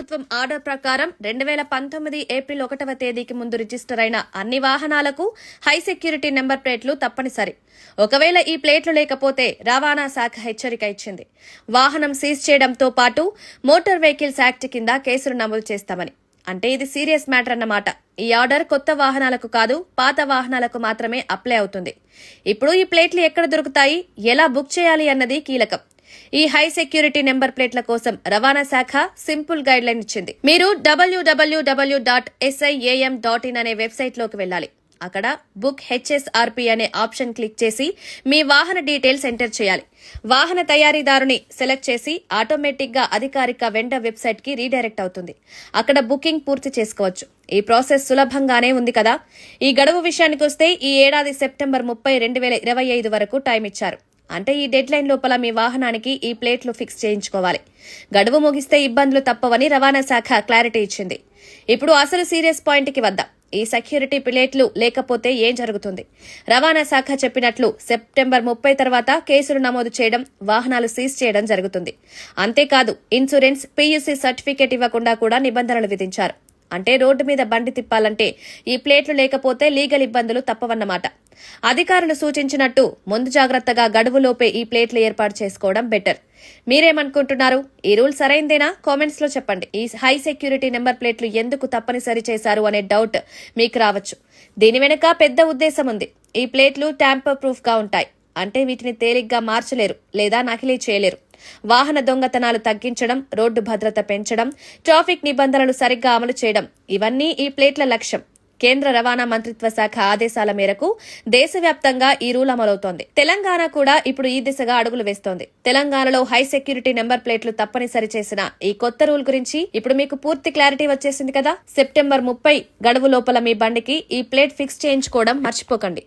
ప్రభుత్వం ఆర్డర్ ప్రకారం 2019 ఏప్రిల్ 1వ తేదీకి ముందు రిజిస్టర్ అయిన అన్ని వాహనాలకు హై సెక్యూరిటీ నెంబర్ ప్లేట్లు తప్పనిసరి. ఒకవేళ ఈ ప్లేట్లు లేకపోతే రవాణా శాఖ హెచ్చరిక ఇచ్చింది. వాహనం సీజ్ చేయడంతో పాటు మోటార్ వెహికల్స్ యాక్ట్ కింద కేసులు నమోదు చేస్తామని. అంటే ఇది సీరియస్ మ్యాటర్ అన్నమాట. ఈ ఆర్డర్ కొత్త వాహనాలకు కాదు, పాత వాహనాలకు మాత్రమే అప్లై అవుతుంది. ఇప్పుడు ఈ ప్లేట్లు ఎక్కడ దొరుకుతాయి, ఎలా బుక్ చేయాలి అన్నది కీలకం. ఈ హై సెక్యూరిటీ నెంబర్ ప్లేట్ల కోసం రవాణా శాఖ సింపుల్ గైడ్ లైన్ ఇచ్చింది. మీరు www.siam.in అనే వెబ్సైట్ లోకి వెళ్ళాలి. అక్కడ బుక్ హెచ్ఎస్ఆర్పి అనే ఆప్షన్ క్లిక్ చేసి మీ వాహన డీటెయిల్స్ ఎంటర్ చేయాలి. వాహన తయారీదారుని సెలెక్ట్ చేసి ఆటోమేటిక్ గా అధికారిక వెండర్ వెబ్సైట్ కి రీడైరెక్ట్ అవుతుంది. అక్కడ బుకింగ్ పూర్తి చేసుకోవచ్చు. ఈ ప్రాసెస్ సులభంగానే ఉంది కదా. ఈ గడువు విషయానికి వస్తే ఈ ఏడాది సెప్టెంబర్ 30, 2025 వరకు టైం ఇచ్చారు. అంటే ఈ డెడ్ లైన్ లోపల మీ వాహనానికి ఈ ప్లేట్లు ఫిక్స్ చేయించుకోవాలి. గడువు ముగిస్తే ఇబ్బందులు తప్పవని రవాణా శాఖ క్లారిటీ ఇచ్చింది. ఇప్పుడు అసలు సీరియస్ పాయింట్ కి వద్దాం. ఈ సెక్యూరిటీ ప్లేట్లు లేకపోతే ఏం జరుగుతుంది? రవాణా శాఖ చెప్పినట్లు సెప్టెంబర్ 30 తర్వాత కేసులు నమోదు చేయడం, వాహనాలు సీజ్ చేయడం జరుగుతుంది. అంతేకాదు ఇన్సూరెన్స్, పీయూసీ సర్టిఫికేట్ ఇవ్వకుండా కూడా నిబంధనలు విధించారు. అంటే రోడ్డు మీద బండి తిప్పాలంటే ఈ ప్లేట్లు లేకపోతే లీగల్ ఇబ్బందులు తప్పవన్నమాట. అధికారులు సూచించినట్టు ముందు జాగ్రత్తగా గడువులోపే ఈ ప్లేట్లు ఏర్పాటు చేసుకోవడం బెటర్. మీరేమనుకుంటున్నారు? ఈ రూల్ సరైందేనా? కామెంట్స్ లో చెప్పండి. ఈ హై సెక్యూరిటీ నెంబర్ ప్లేట్లు ఎందుకు తప్పనిసరి చేశారు అనే డౌట్ మీకు రావచ్చు. దీని వెనుక పెద్ద ఉద్దేశం ఉంది. ఈ ప్లేట్లు ట్యాంపర్ ప్రూఫ్ గా ఉంటాయి. అంటే వీటిని తేలిగ్గా మార్చలేరు లేదా నకిలీ చేయలేరు. వాహన దొంగతనాలు తగ్గించడం, రోడ్డు భద్రత పెంచడం, ట్రాఫిక్ నిబంధనలు సరిగ్గా అమలు చేయడం ఇవన్నీ ఈ ప్లేట్ల లక్ష్యం. కేంద్ర రవాణా మంత్రిత్వ శాఖ ఆదేశాల మేరకు దేశవ్యాప్తంగా ఈ రూల్ అమలవుతోంది. తెలంగాణ కూడా ఇప్పుడు ఈ దిశగా అడుగులు వేస్తోంది. తెలంగాణలో హై సెక్యూరిటీ నెంబర్ ప్లేట్లు తప్పనిసరి చేసిన ఈ కొత్త రూల్ గురించి ఇప్పుడు మీకు పూర్తి క్లారిటీ వచ్చేసింది కదా. సెప్టెంబర్ 30 గడువు లోపల మీ బండికి ఈ ప్లేట్ ఫిక్స్ చేయించుకోవడం మర్చిపోకండి.